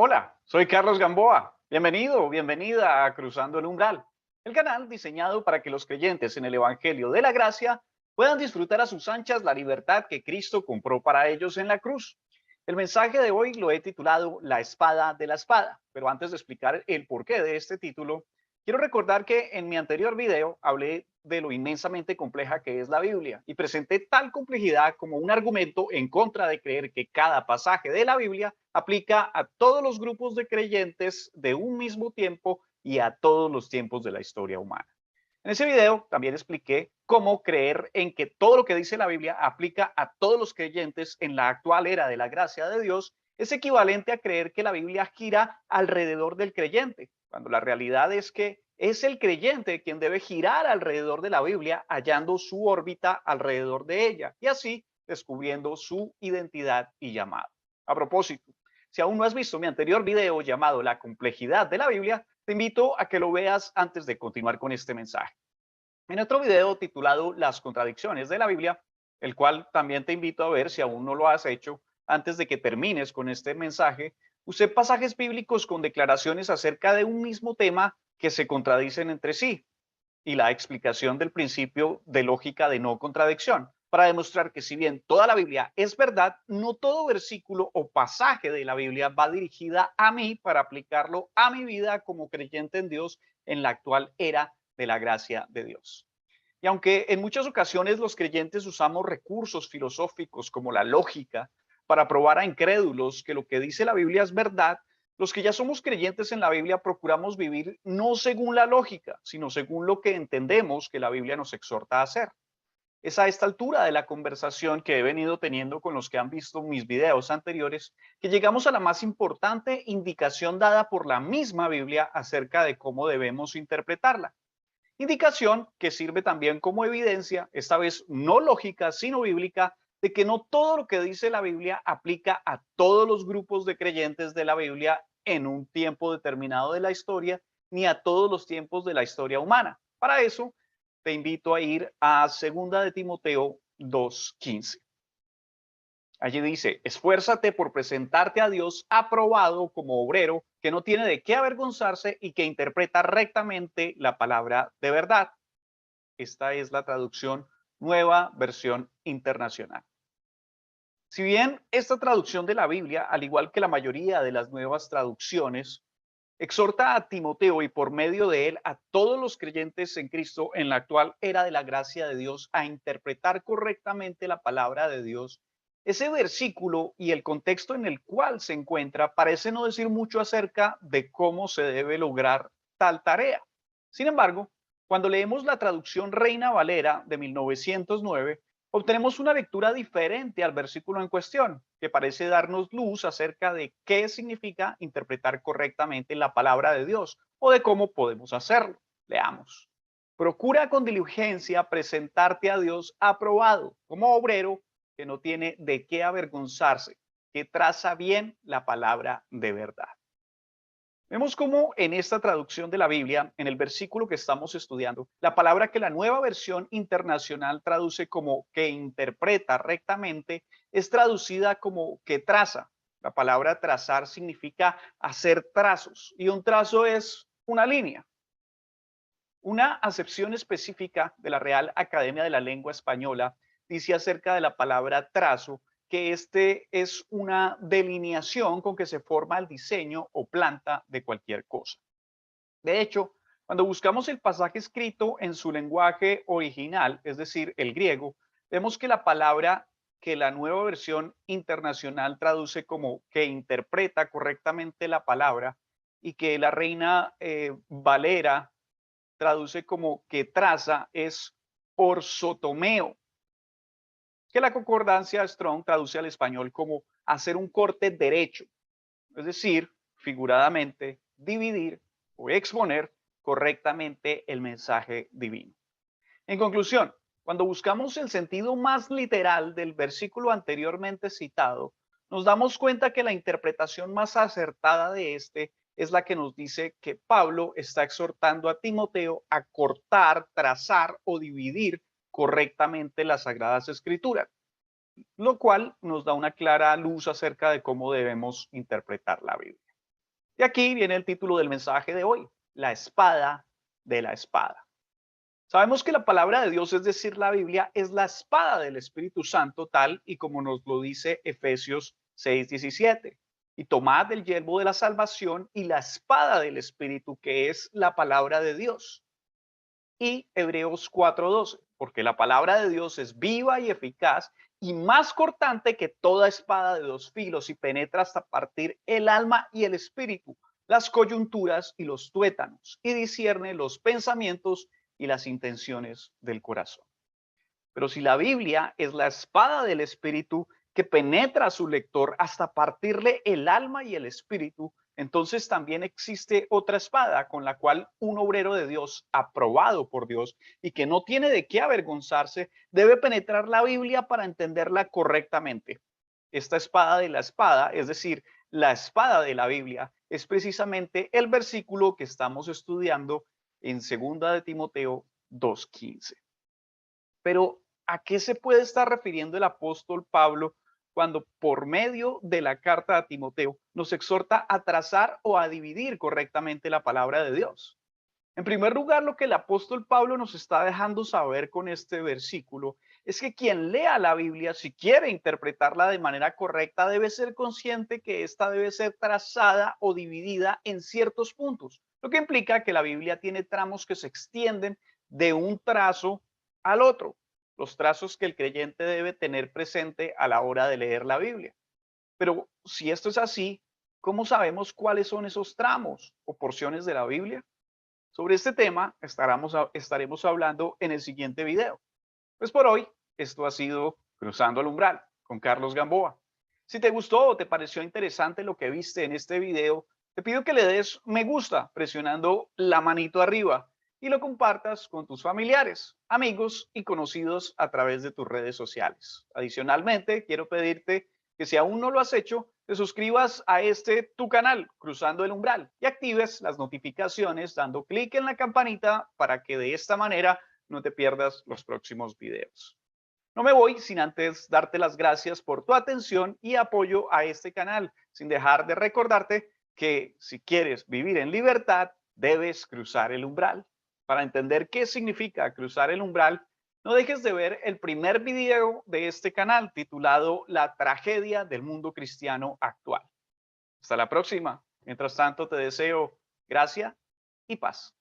Hola, soy Carlos Gamboa. Bienvenido, bienvenida a Cruzando el Umbral, el canal diseñado para que los creyentes en el Evangelio de la Gracia puedan disfrutar a sus anchas la libertad que Cristo compró para ellos en la cruz. El mensaje de hoy lo he titulado La espada de la espada, pero antes de explicar el porqué de este título, quiero recordar que en mi anterior video hablé de lo inmensamente compleja que es la Biblia y presenté tal complejidad como un argumento en contra de creer que cada pasaje de la Biblia aplica a todos los grupos de creyentes de un mismo tiempo y a todos los tiempos de la historia humana. En ese video también expliqué cómo creer en que todo lo que dice la Biblia aplica a todos los creyentes en la actual era de la gracia de Dios es equivalente a creer que la Biblia gira alrededor del creyente, cuando la realidad es que es el creyente quien debe girar alrededor de la Biblia, hallando su órbita alrededor de ella y así descubriendo su identidad y llamado. A propósito, si aún no has visto mi anterior video llamado La complejidad de la Biblia, te invito a que lo veas antes de continuar con este mensaje. En otro video titulado Las contradicciones de la Biblia, el cual también te invito a ver si aún no lo has hecho, antes de que termines con este mensaje, usé pasajes bíblicos con declaraciones acerca de un mismo tema que se contradicen entre sí y la explicación del principio de lógica de no contradicción, para demostrar que si bien toda la Biblia es verdad, no todo versículo o pasaje de la Biblia va dirigida a mí para aplicarlo a mi vida como creyente en Dios en la actual era de la gracia de Dios. Y aunque en muchas ocasiones los creyentes usamos recursos filosóficos como la lógica para probar a incrédulos que lo que dice la Biblia es verdad, los que ya somos creyentes en la Biblia procuramos vivir no según la lógica, sino según lo que entendemos que la Biblia nos exhorta a hacer. Es a esta altura de la conversación que he venido teniendo con los que han visto mis videos anteriores que llegamos a la más importante indicación dada por la misma Biblia acerca de cómo debemos interpretarla. Indicación que sirve también como evidencia, esta vez no lógica, sino bíblica, de que no todo lo que dice la Biblia aplica a todos los grupos de creyentes de la Biblia en un tiempo determinado de la historia, ni a todos los tiempos de la historia humana. Para eso, te invito a ir a 2 de Timoteo 2:15. Allí dice, esfuérzate por presentarte a Dios aprobado como obrero que no tiene de qué avergonzarse y que interpreta rectamente la palabra de verdad. Esta es la traducción Nueva Versión Internacional. Si bien esta traducción de la Biblia, al igual que la mayoría de las nuevas traducciones, exhorta a Timoteo y por medio de él a todos los creyentes en Cristo en la actual era de la gracia de Dios a interpretar correctamente la palabra de Dios, ese versículo y el contexto en el cual se encuentra parece no decir mucho acerca de cómo se debe lograr tal tarea. Sin embargo, cuando leemos la traducción Reina Valera de 1909, obtenemos una lectura diferente al versículo en cuestión, que parece darnos luz acerca de qué significa interpretar correctamente la palabra de Dios o de cómo podemos hacerlo. Leamos. Procura con diligencia presentarte a Dios aprobado como obrero que no tiene de qué avergonzarse, que traza bien la palabra de verdad. Vemos cómo en esta traducción de la Biblia, en el versículo que estamos estudiando, la palabra que la nueva versión internacional traduce como que interpreta rectamente es traducida como que traza. La palabra trazar significa hacer trazos y un trazo es una línea. Una acepción específica de la Real Academia de la Lengua Española dice acerca de la palabra trazo que este es una delineación con que se forma el diseño o planta de cualquier cosa. De hecho, cuando buscamos el pasaje escrito en su lenguaje original, es decir, el griego, vemos que la palabra que la nueva versión internacional traduce como que interpreta correctamente la palabra y que la Reina Valera traduce como que traza es orsotomeo, que la concordancia Strong traduce al español como hacer un corte derecho, es decir, figuradamente, dividir o exponer correctamente el mensaje divino. En conclusión, cuando buscamos el sentido más literal del versículo anteriormente citado, nos damos cuenta que la interpretación más acertada de este es la que nos dice que Pablo está exhortando a Timoteo a cortar, trazar o dividir correctamente las Sagradas Escrituras, lo cual nos da una clara luz acerca de cómo debemos interpretar la Biblia. Y aquí viene el título del mensaje de hoy, la espada de la espada. Sabemos que la palabra de Dios, es decir, la Biblia, es la espada del Espíritu Santo, tal y como nos lo dice Efesios 6:17. Y tomad el yelmo de la salvación y la espada del Espíritu, que es la palabra de Dios. Y Hebreos 4:12, porque la palabra de Dios es viva y eficaz y más cortante que toda espada de dos filos y penetra hasta partir el alma y el espíritu, las coyunturas y los tuétanos, y discierne los pensamientos y las intenciones del corazón. Pero si la Biblia es la espada del espíritu que penetra a su lector hasta partirle el alma y el espíritu, entonces también existe otra espada con la cual un obrero de Dios, aprobado por Dios y que no tiene de qué avergonzarse, debe penetrar la Biblia para entenderla correctamente. Esta espada de la espada, es decir, la espada de la Biblia, es precisamente el versículo que estamos estudiando en 2 de Timoteo 2:15. Pero, ¿a qué se puede estar refiriendo el apóstol Pablo cuando por medio de la carta a Timoteo nos exhorta a trazar o a dividir correctamente la palabra de Dios? En primer lugar, lo que el apóstol Pablo nos está dejando saber con este versículo es que quien lea la Biblia, si quiere interpretarla de manera correcta, debe ser consciente que ésta debe ser trazada o dividida en ciertos puntos, lo que implica que la Biblia tiene tramos que se extienden de un trazo al otro, los trazos que el creyente debe tener presente a la hora de leer la Biblia. Pero si esto es así, ¿cómo sabemos cuáles son esos tramos o porciones de la Biblia? Sobre este tema estaremos hablando en el siguiente video. Pues por hoy, esto ha sido Cruzando el Umbral con Carlos Gamboa. Si te gustó o te pareció interesante lo que viste en este video, te pido que le des me gusta presionando la manito arriba y lo compartas con tus familiares, amigos y conocidos a través de tus redes sociales. Adicionalmente, quiero pedirte que si aún no lo has hecho, te suscribas a tu canal, Cruzando el Umbral, y actives las notificaciones dando clic en la campanita para que de esta manera no te pierdas los próximos videos. No me voy sin antes darte las gracias por tu atención y apoyo a este canal, sin dejar de recordarte que si quieres vivir en libertad, debes cruzar el umbral. Para entender qué significa cruzar el umbral, no dejes de ver el primer video de este canal titulado La tragedia del mundo cristiano actual. Hasta la próxima. Mientras tanto, te deseo gracia y paz.